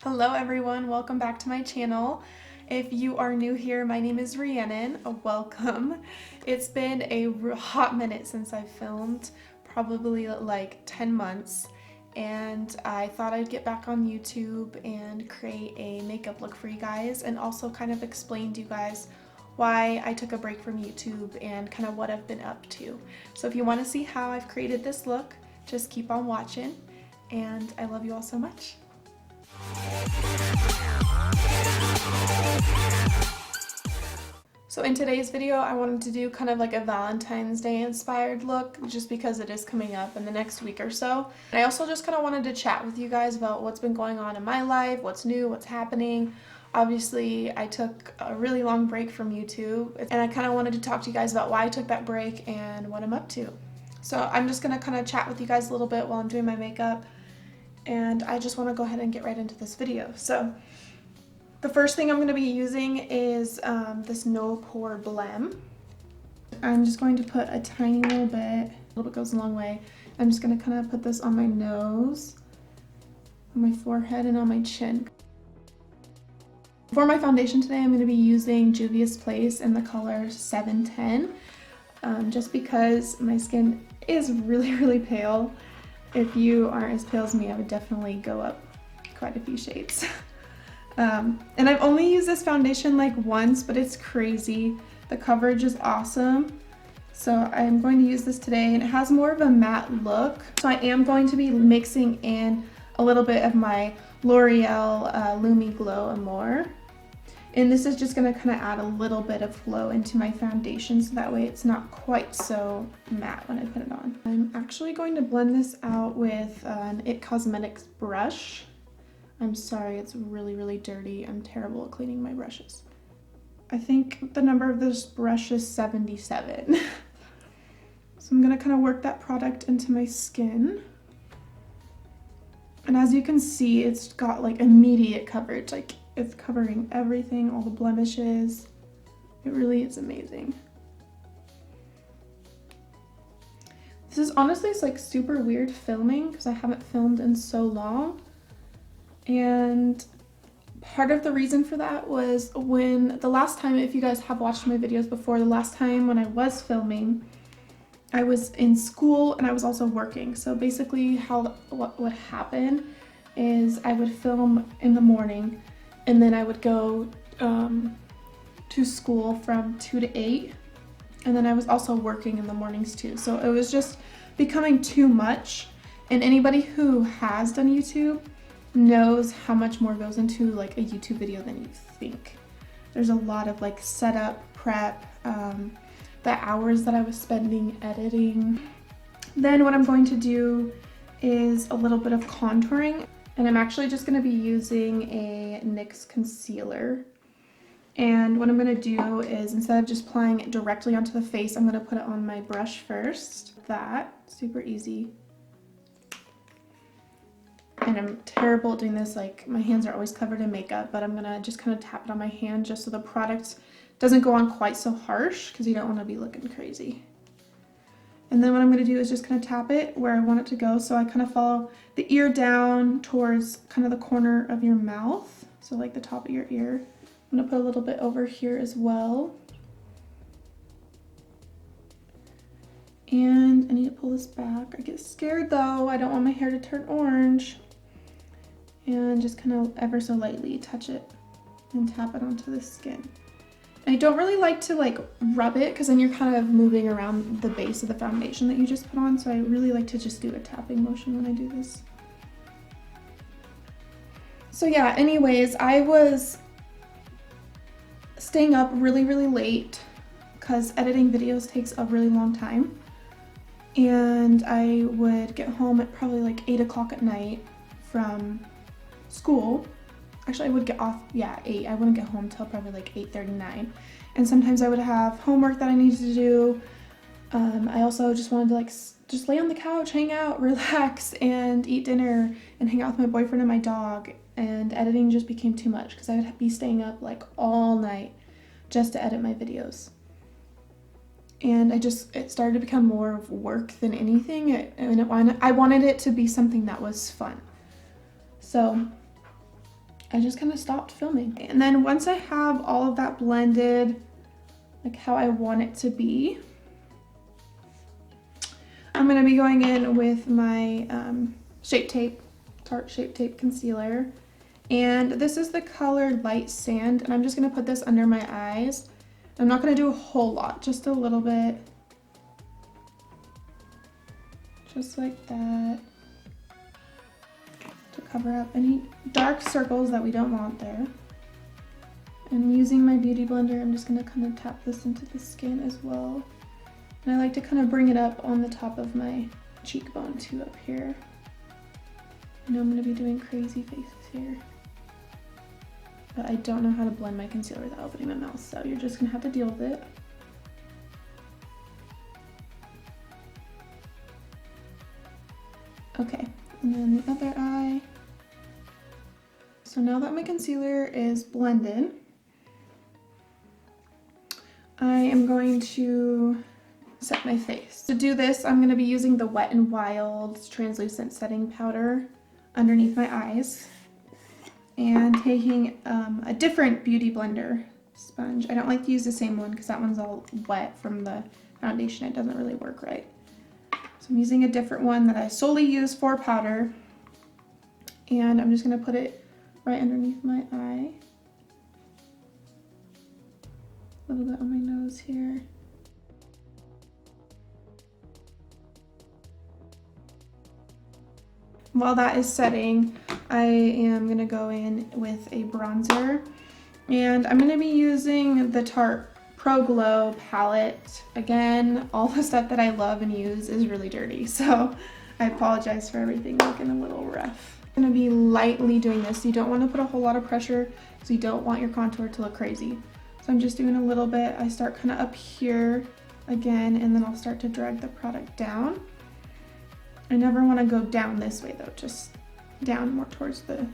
Hello everyone, welcome back to my channel. If you are new here, my name is Rhiannon. Welcome. It's been a hot minute since I filmed, probably like 10 months, and I thought I'd get back on YouTube and create a makeup look for you guys and also kind of explain to you guys why I took a break from YouTube and kind of what I've been up to. So if you want to see how I've created this look, just keep on watching, and I love you all so much. So in today's video, I wanted to do kind of like a Valentine's Day inspired look just because it is coming up in the next week or so. And I also just kind of wanted to chat with you guys about what's been going on in my life, what's new, what's happening. Obviously, I took a really long break from YouTube, and I kind of wanted to talk to you guys about why I took that break and what I'm up to. So I'm just going to kind of chat with you guys a little bit while I'm doing my makeup, and I just want to go ahead and get right into this video. So the first thing I'm going to be using is this No Pore Blem. I'm just going to put a tiny little bit, a little bit goes a long way. I'm just going to kind of put this on my nose, on my forehead, and on my chin. For my foundation today, I'm going to be using Juvia's Place in the color 710, just because my skin is really pale. If you aren't as pale as me, I would definitely go up quite a few shades. And I've only used this foundation like once, but it's crazy. The coverage is awesome. So I'm going to use this today, and it has more of a matte look. So I am going to be mixing in a little bit of my L'Oreal Lumi Glow Amore. And this is just going to kind of add a little bit of glow into my foundation, so that way it's not quite so matte when I put it on. I'm actually going to blend this out with an IT Cosmetics brush. I'm sorry, it's really dirty. I'm terrible at cleaning my brushes. I think the number of this brush is 77. So I'm gonna kind of work that product into my skin. And as you can see, it's got like immediate coverage. Like it's covering everything, all the blemishes. It really is amazing. This is honestly, it's like super weird filming because I haven't filmed in so long. And part of the reason for that was when the last time, if you guys have watched my videos before, the last time when I was filming, I was in school and I was also working. So basically what would happen is I would film in the morning, and then I would go to school from 2 to 8, and then I was also working in the mornings too. So it was just becoming too much, and anybody who has done YouTube knows how much more goes into like a YouTube video than you think. There's a lot of like setup, prep, the hours that I was spending editing. Then what I'm going to do is a little bit of contouring, and I'm actually just going to be using a NYX concealer. And what I'm going to do is, instead of just applying it directly onto the face, I'm going to put it on my brush first. That, super easy. And I'm terrible at doing this, like my hands are always covered in makeup, but I'm gonna just kind of tap it on my hand just so the product doesn't go on quite so harsh, because you don't want to be looking crazy. And then what I'm gonna do is just kind of tap it where I want it to go. So I kind of follow the ear down towards kind of the corner of your mouth, so like the top of your ear. I'm gonna put a little bit over here as well. And I need to pull this back. I get scared though, I don't want my hair to turn orange. And just kind of ever so lightly touch it and tap it onto the skin. And I don't really like to like rub it, because then you're kind of moving around the base of the foundation that you just put on, so I really like to just do a tapping motion when I do this. So yeah, anyways, I was staying up really late because editing videos takes a really long time, and I would get home at probably like 8 o'clock at night from school. Actually, I would get off, 8. I wouldn't get home till probably like 8:39. And sometimes I would have homework that I needed to do. I also just wanted to like just lay on the couch, hang out, relax, and eat dinner, and hang out with my boyfriend and my dog. And editing just became too much because I would be staying up like all night just to edit my videos. And it started to become more of work than anything. I wanted it to be something that was fun. So I just kind of stopped filming. And then once I have all of that blended, like how I want it to be, I'm gonna be going in with my Shape Tape, Tarte Shape Tape Concealer. And this is the color Light Sand, and I'm just gonna put this under my eyes. I'm not gonna do a whole lot, just a little bit. Just like that. To cover up any dark circles that we don't want there. And using my Beauty Blender, I'm just gonna kind of tap this into the skin as well. And I like to kind of bring it up on the top of my cheekbone too up here. I know I'm gonna be doing crazy faces here. But I don't know how to blend my concealer without opening my mouth, so you're just gonna have to deal with it. Okay, and then the other eye. So now that my concealer is blended, I am going to set my face. To do this, I'm gonna be using the Wet n Wild translucent setting powder underneath my eyes and taking a different Beauty Blender sponge. I don't like to use the same one because that one's all wet from the foundation. It doesn't really work right. So I'm using a different one that I solely use for powder, and I'm just gonna put it right underneath my eye. A little bit on my nose here. While that is setting, I am gonna go in with a bronzer, and I'm gonna be using the Tarte Pro Glow palette. Again, all the stuff that I love and use is really dirty, so I apologize for everything looking a little rough. I'm gonna be lightly doing this. You don't want to put a whole lot of pressure because you don't want your contour to look crazy. So I'm just doing a little bit. I start kind of up here again, and then I'll start to drag the product down. I never want to go down this way though, just down more towards the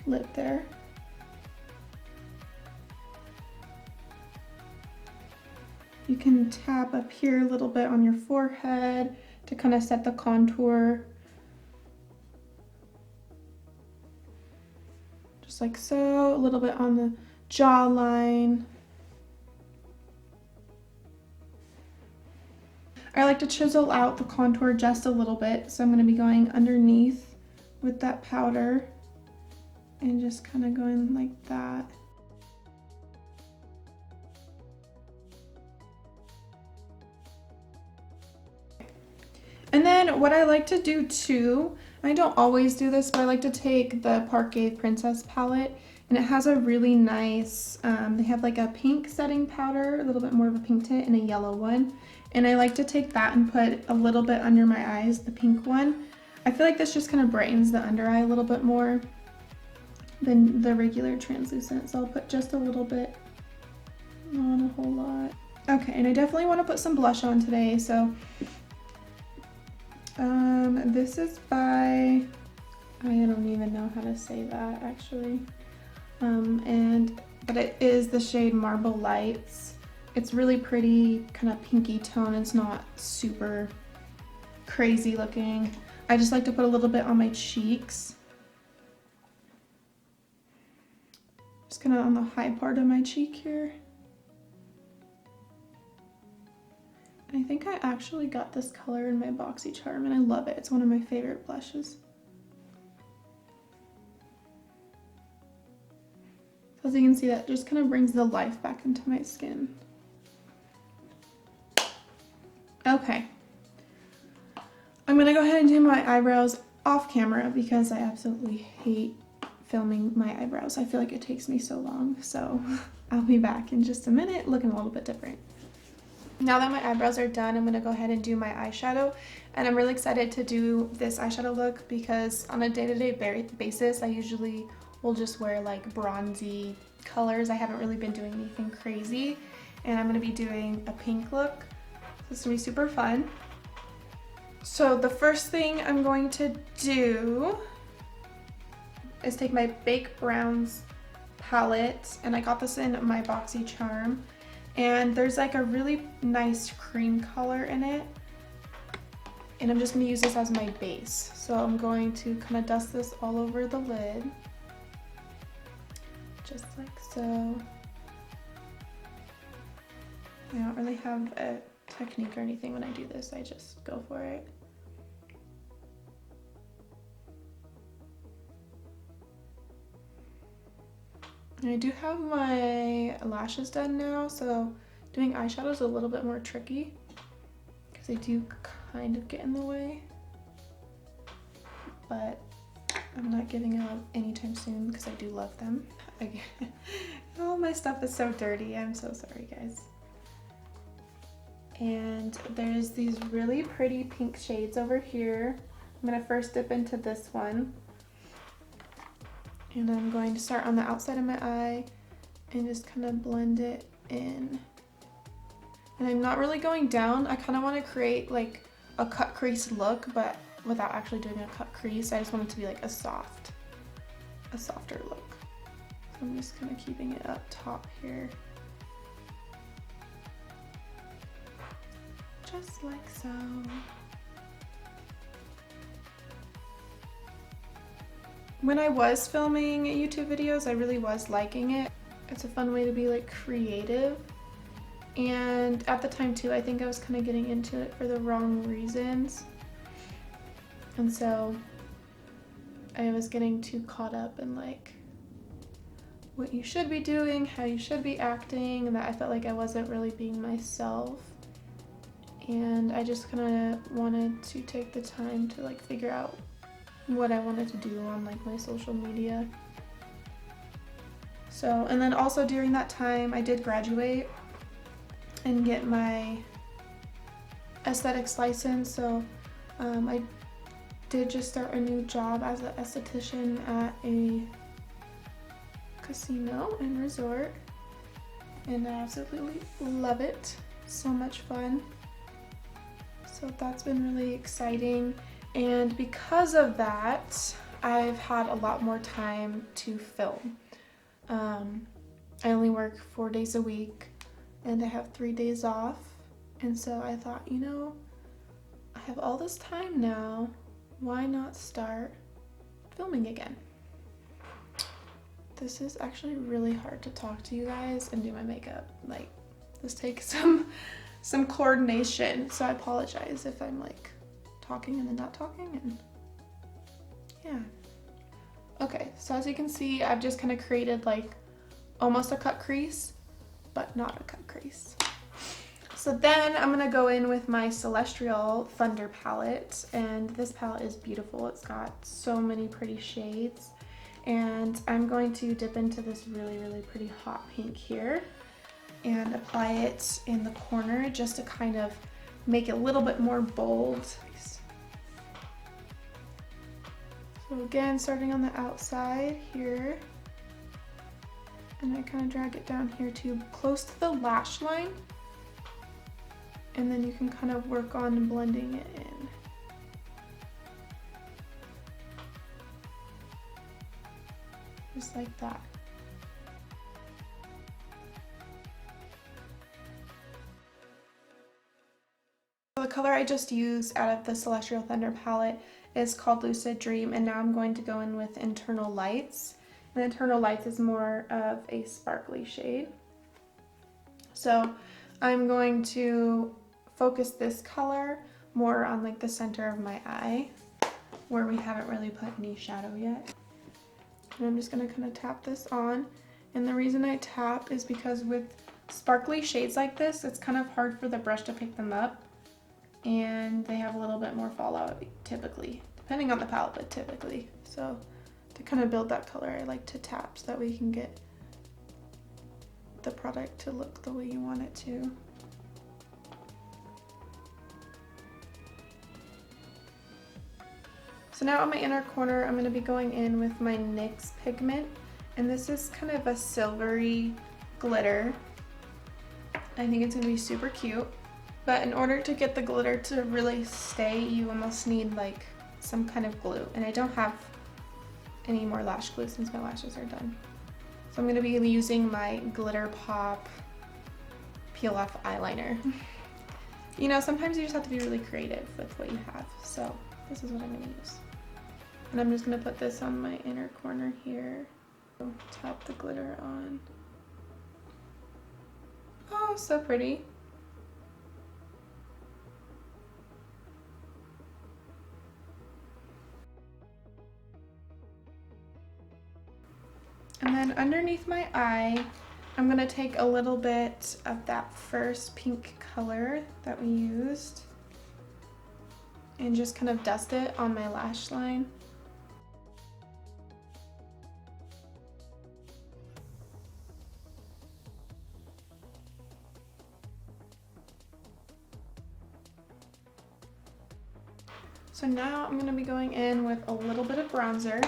lip there. You can tap up here a little bit on your forehead to kind of set the contour. Just like so, a little bit on the jawline. I like to chisel out the contour just a little bit, so I'm going to be going underneath with that powder and just kind of going like that. And then what I like to do too, I don't always do this, but I like to take the Parquet Princess palette, and it has a really nice, they have like a pink setting powder, a little bit more of a pink tint, and a yellow one. And I like to take that and put a little bit under my eyes, the pink one. I feel like this just kind of brightens the under eye a little bit more than the regular translucent. So I'll put just a little bit, not a whole lot. Okay, and I definitely want to put some blush on today, so this is by, I don't even know how to say that actually. But it is the shade Marble Lights. It's really pretty, kind of pinky tone. It's not super crazy looking. I just like to put a little bit on my cheeks. Just kind of on the high part of my cheek here. I think I actually got this color in my BoxyCharm and I love it. It's one of my favorite blushes. As you can see, that just kind of brings the life back into my skin. Okay. I'm gonna go ahead and do my eyebrows off camera because I absolutely hate filming my eyebrows. I feel like it takes me so long, so I'll be back in just a minute looking a little bit different. Now that my eyebrows are done, I'm gonna go ahead and do my eyeshadow, and I'm really excited to do this eyeshadow look because on a day-to-day basis, I usually will just wear like bronzy colors. I haven't really been doing anything crazy, and I'm gonna be doing a pink look. This is gonna be super fun. So the first thing I'm going to do is take my Bake Browns palette, and I got this in my BoxyCharm, and there's like a really nice cream color in it, and I'm just gonna use this as my base. So I'm going to kind of dust this all over the lid. just like so. I don't really have a technique or anything when I do this, I just go for it. And I do have my lashes done now, so doing eyeshadow is a little bit more tricky because they do kind of get in the way. But I'm not giving up anytime soon because I do love them. All my stuff is so dirty. I'm so sorry, guys. And there's these really pretty pink shades over here. I'm gonna first dip into this one. And I'm going to start on the outside of my eye and just kind of blend it in. And I'm not really going down. I kind of want to create like a cut crease look, but without actually doing a cut crease. I just want it to be like a softer look. So I'm just kind of keeping it up top here. Just like so. When I was filming YouTube videos, I really was liking it. It's a fun way to be like creative. And at the time too, I think I was kind of getting into it for the wrong reasons. And so I was getting too caught up in like what you should be doing, how you should be acting, and that I felt like I wasn't really being myself. And I just kind of wanted to take the time to like figure out what I wanted to do on like my social media. So, and then also during that time I did graduate and get my aesthetics license. So I did just start a new job as an esthetician at a casino and resort, and I absolutely love it. So much fun. So that's been really exciting. And because of that, I've had a lot more time to film. I only work 4 days a week and I have 3 days off. And so I thought, you know, I have all this time now, why not start filming again? This is actually really hard to talk to you guys and do my makeup. Like, this takes some coordination, so I apologize if I'm like talking and then not talking, and yeah. Okay, so as you can see, I've just kind of created like almost a cut crease, but not a cut crease. So then I'm gonna go in with my Celestial Thunder palette, and this palette is beautiful. It's got so many pretty shades, and I'm going to dip into this really, really pretty hot pink here and apply it in the corner just to kind of make it a little bit more bold. So again, starting on the outside here, and I kind of drag it down here to close to the lash line, and then you can kind of work on blending it in. Just like that. So the color I just used out of the Celestial Thunder palette is called Lucid Dream, and now I'm going to go in with Internal Lights. And Internal Lights is more of a sparkly shade. So I'm going to focus this color more on like the center of my eye, where we haven't really put any shadow yet. And I'm just gonna kind of tap this on. And the reason I tap is because with sparkly shades like this, it's kind of hard for the brush to pick them up, and they have a little bit more fallout typically, depending on the palette, but typically. So to kind of build that color, I like to tap so that we can get the product to look the way you want it to. So now on my inner corner, I'm going to be going in with my NYX pigment, and this is kind of a silvery glitter. I think it's going to be super cute, but in order to get the glitter to really stay, you almost need like some kind of glue, and I don't have any more lash glue since my lashes are done. So I'm going to be using my Glitter Pop Peel Off eyeliner. You know, sometimes you just have to be really creative with what you have, so this is what I'm going to use. And I'm just going to put this on my inner corner here. Tap the glitter on. Oh, so pretty. And then underneath my eye, I'm gonna take a little bit of that first pink color that we used and just kind of dust it on my lash line. So now I'm gonna be going in with a little bit of bronzer,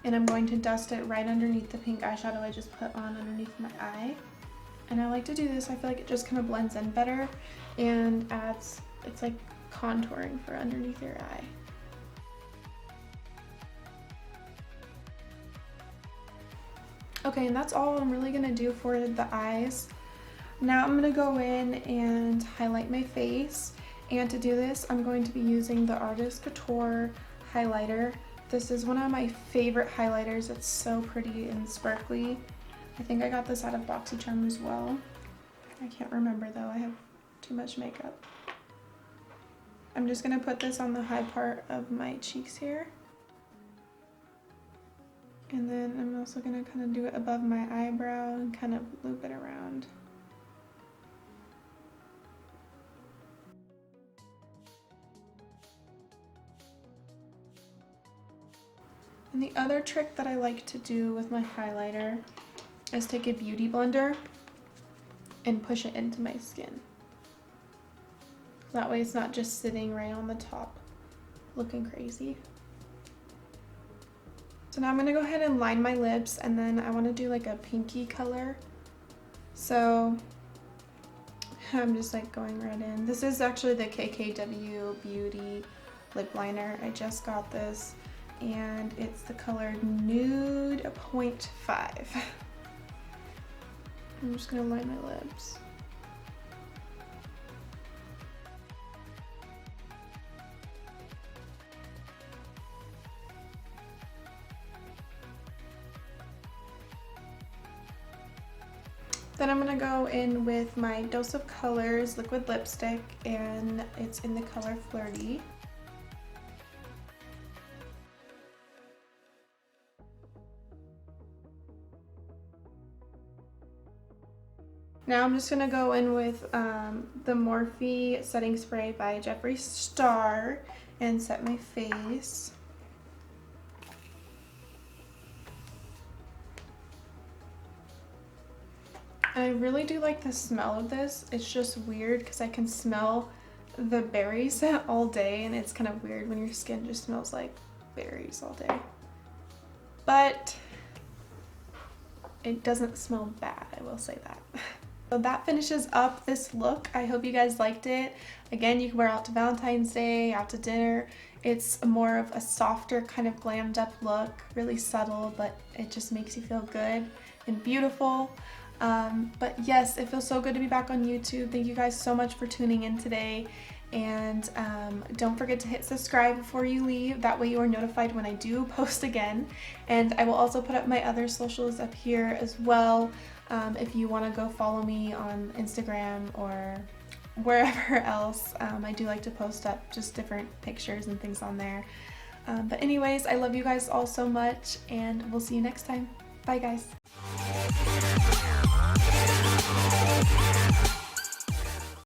and I'm going to dust it right underneath the pink eyeshadow I just put on underneath my eye. And I like to do this, I feel like it just kind of blends in better and adds, it's like contouring for underneath your eye. Okay, and that's all I'm really gonna do for the eyes. Now I'm gonna go in and highlight my face. And to do this, I'm going to be using the Artist Couture highlighter. This is one of my favorite highlighters. It's so pretty and sparkly. I think I got this out of BoxyCharm as well. I can't remember though, I have too much makeup. I'm just gonna put this on the high part of my cheeks here. And then I'm also gonna kind of do it above my eyebrow and kind of loop it around. And the other trick that I like to do with my highlighter is take a beauty blender and push it into my skin. That way it's not just sitting right on the top looking crazy. So now I'm gonna go ahead and line my lips, and then I wanna do like a pinky color. So I'm just like going right in. This is actually the KKW Beauty lip liner. I just got this, and it's the color Nude 0.5. I'm just gonna line my lips. Then I'm gonna go in with my Dose of Colors liquid lipstick, and it's in the color Flirty. Now I'm just gonna go in with the Morphe setting spray by Jeffree Star and set my face. And I really do like the smell of this. It's just weird because I can smell the berries all day, and it's kind of weird when your skin just smells like berries all day. But it doesn't smell bad, I will say that. So that finishes up this look. I hope you guys liked it. Again, you can wear it out to Valentine's Day, out to dinner. It's more of a softer kind of glammed up look, really subtle, but it just makes you feel good and beautiful. But yes, it feels so good to be back on YouTube. Thank you guys so much for tuning in today. And don't forget to hit subscribe before you leave. That way you are notified when I do post again. And I will also put up my other socials up here as well. If you want to go follow me on Instagram or wherever else. I do like to post up just different pictures and things on there. But anyways, I love you guys all so much, and we'll see you next time. Bye guys.